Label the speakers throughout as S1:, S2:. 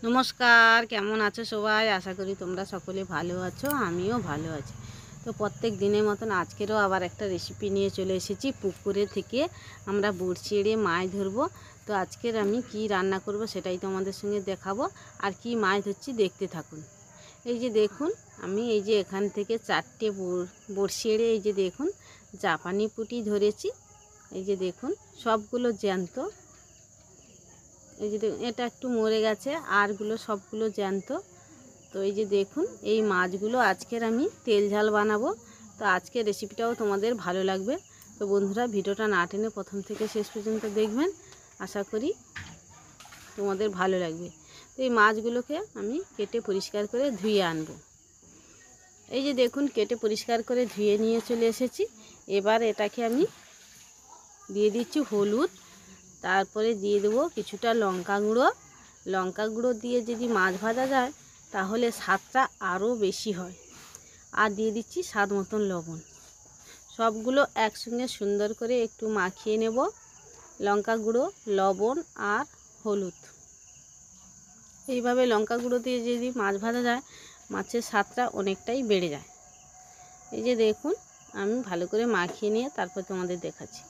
S1: নমস্কার, কেমন আছো সবাই? আশা করি তোমরা সকলে ভালো আছো, আমিও ভালো আছি। তো প্রত্যেক দিনের মতন আজকেরও আবার একটা রেসিপি নিয়ে চলে এসেছি। পুকুরে থেকে আমরা বড়শি এড়ে মাছ ধরবো। তো আজকের আমি কি রান্না করব সেটাই তোমাদের সঙ্গে দেখাবো। আর কি মাছ ধরছি দেখতে থাকুন। এই যে দেখুন, আমি এই যে এখান থেকে 4টে বড়শি এড়ে এই যে দেখুন জাপানি পুঁটি ধরেছি। এই যে দেখুন সবগুলো জ্যান্ত। এই যে এটা একটু মরে গেছে, আরগুলো সবগুলো জ্যান্ত। তো এই যে দেখুন এই মাছগুলো আজকের আমি তেল ঝাল বানাবো। তো আজকের রেসিপিটাও তোমাদের ভালো লাগবে। তো বন্ধুরা, ভিডিওটা না টেনে প্রথম থেকে শেষ পর্যন্ত দেখবেন, আশা করি তোমাদের ভালো লাগবে। তো এই মাছগুলোকে আমি কেটে পরিষ্কার করে ধুয়ে আনবো। এই যে দেখুন কেটে পরিষ্কার করে ধুয়ে নিয়ে চলে এসেছি। এবার এটাকে আমি দিয়ে দিচ্ছি হলুদ, তারপরে দিয়ে দেবো কিছুটা লঙ্কা গুঁড়ো। লঙ্কা গুঁড়ো দিয়ে যদি মাছ ভাজা যায় তাহলে স্বাদটা আরও বেশি হয়। আর দিয়ে দিচ্ছি স্বাদ মতন লবণ। সবগুলো একসঙ্গে সুন্দর করে একটু মাখিয়ে নেব। লঙ্কা গুঁড়ো, লবণ আর হলুদ, এইভাবে লঙ্কা গুঁড়ো দিয়ে যদি মাছ ভাজা যায় মাছের স্বাদটা অনেকটাই বেড়ে যায়। এই যে দেখুন আমি ভালো করে মাখিয়ে নিয়ে তারপর তোমাদের দেখাচ্ছি।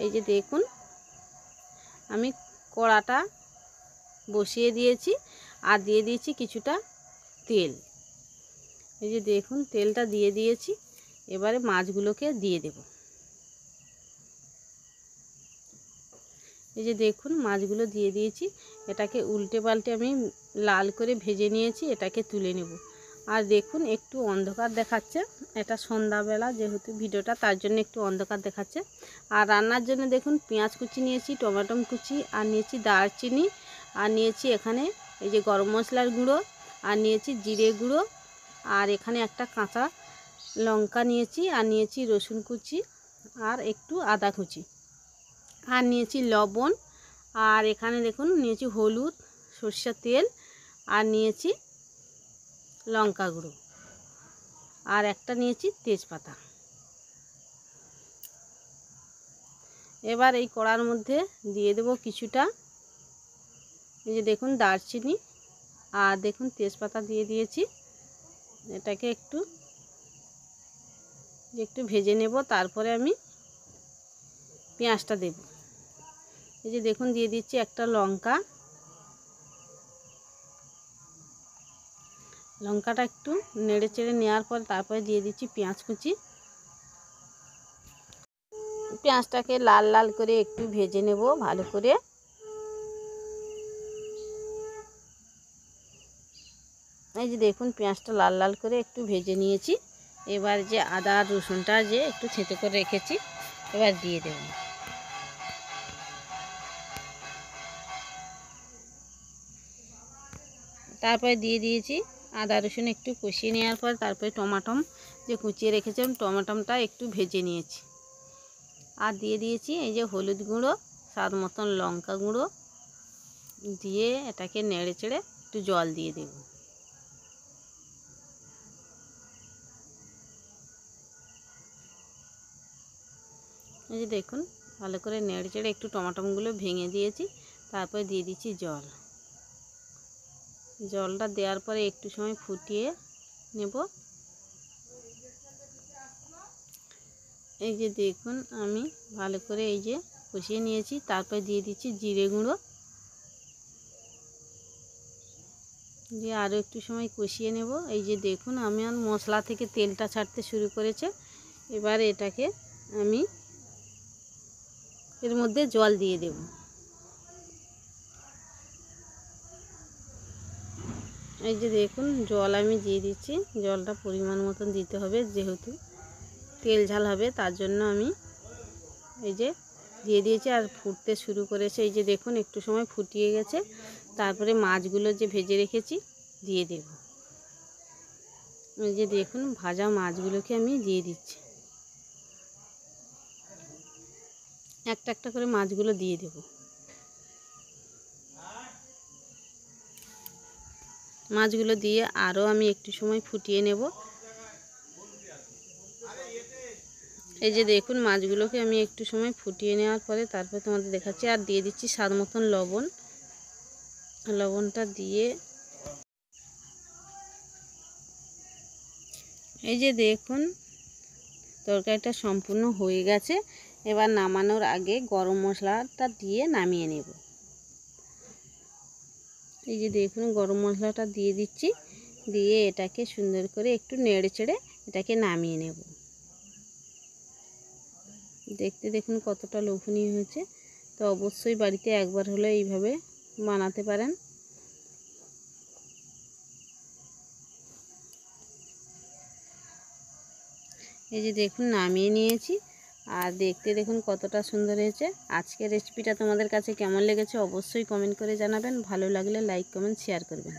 S1: এই যে দেখুন আমি কড়াটা বসিয়ে দিয়েছি আর দিয়ে দিয়েছি কিছুটা তেল। এই যে দেখুন তেলটা দিয়ে দিয়েছি। এবারে মাছগুলোকে দিয়ে দেব। এই যে দেখুন মাছগুলো দিয়ে দিয়েছি। এটাকে উল্টে পাল্টে আমি লাল করে ভেজে নিয়েছি, এটাকে তুলে নেব। আর দেখুন একটু অন্ধকার দেখাচ্ছে, এটা সন্ধ্যাবেলা যেহেতু ভিডিওটা, তার জন্য একটু অন্ধকার দেখাচ্ছে। আর রান্নার জন্য দেখুন পেঁয়াজ কুচি নিয়েছি, টমেটো কুচি, আর নিয়েছি দারচিনি, আর নিয়েছি এখানে এই যে গরম মশলার গুঁড়ো, আর নিয়েছি জিরে গুঁড়ো, আর এখানে একটা কাঁচা লঙ্কা নিয়েছি, আর নিয়েছি রসুন কুচি, আর একটু আদা কুচি, আর নিয়েছি লবণ, আর এখানে দেখুন নিয়েছি হলুদ, সরষের তেল, আর নিয়েছি লঙ্কা গুঁড়ো, আর একটা নিয়েছি তেজপাতা। এবার এই কড়ার মধ্যে দিয়ে দেব কিছুটা এই যে দেখুন দারচিনি, আর দেখুন তেজপাতা দিয়ে দিয়েছি। এটাকে একটু ভেজে নেব, তারপরে আমি পেঁয়াজটা দেব। এই যে দেখুন দিয়ে দিচ্ছি একটা লঙ্কা। লঙ্কাটা একটু নেড়ে চেড়ে নেওয়ার পর তারপরে দিয়ে দিচ্ছি পেঁয়াজ কুচি। পেঁয়াজটাকে লাল লাল করে একটু ভেজে নেব ভালো করে। এই যে দেখুন পেঁয়াজটা লাল লাল করে একটু ভেজে নিয়েছি। এবার যে আদা আর রসুনটা যে একটু থেঁতো করে রেখেছি এবার দিয়ে দেব। তারপরে দিয়ে দিয়েছি আদা রসুন একটু কষিয়ে নেওয়ার পর তারপরে টমাটো যে কুচিয়ে রেখেছিলাম টমাটোটা একটু ভেজে নিয়েছি। আর দিয়ে দিয়েছি এই যে হলুদ গুঁড়ো, স্বাদ মতন লঙ্কা গুঁড়ো দিয়ে এটাকে নেড়ে চেড়ে একটু জল দিয়ে দেব। এই যে দেখুন ভালো করে নেড়ে চেড়ে একটু টমাটোগুলো ভেঙে দিয়েছি। তারপরে দিয়ে দিচ্ছি জল। জলটা দেওয়ার পরে একটু সময় ফুটিয়ে নেব। এই যে দেখুন আমি ভালো করে এই যে কষিয়ে নিয়েছি। তারপরে দিয়ে দিচ্ছি জিরে গুঁড়ো, দিয়ে আরও একটু সময় কষিয়ে নেব। এই যে দেখুন আমার মশলা থেকে তেলটা ছাড়তে শুরু করেছে। এবার এটাকে আমি এর মধ্যে জল দিয়ে দেব। এই যে দেখুন জল আমি দিয়ে দিচ্ছি। জলটা পরিমাণ মতন দিতে হবে, যেহেতু তেল ঝাল হবে তার জন্য আমি এই যে দিয়ে দিয়েছি। আর ফুটতে শুরু করেছে। এই যে দেখুন একটু সময় ফুটিয়ে গেছে। তারপরে মাছগুলো যে ভেজে রেখেছি দিয়ে দেব। এই যে দেখুন ভাজা মাছগুলোকে আমি দিয়ে দিচ্ছি। একটা একটা করে মাছগুলো দিয়ে দেব। মাছগুলো দিয়ে আরও আমি একটু সময় ফুটিয়ে নেব। এই যে দেখুন মাছগুলোকে আমি একটু সময় ফুটিয়ে নেওয়ার পরে তারপরে তোমাদের দেখাচ্ছি। আর দিয়ে দিচ্ছি স্বাদ মতন লবণ। লবণটা দিয়ে এই যে দেখুন তরকারিটা সম্পূর্ণ হয়ে গেছে। এবার নামানোর আগে গরম মশলাটা দিয়ে নামিয়ে নেব। এই যে দেখুন গরম মশলাটা দিয়ে দিচ্ছি, দিয়ে এটাকে সুন্দর করে একটু নেড়ে চেড়ে এটাকে নামিয়ে নেব। দেখতে দেখুন কতটা লোভনীয় হয়েছে। তো অবশ্যই বাড়িতে একবার হলে এইভাবে বানাতে পারেন। এই যে দেখুন নামিয়ে নিয়েছি, আর দেখতে দেখুন কতটা সুন্দর হয়েছে। আজকের রেসিপিটা তোমাদের কাছে কেমন লেগেছে অবশ্যই কমেন্ট করে জানাবেন। ভালো লাগলে লাইক কমেন্ট শেয়ার করবেন।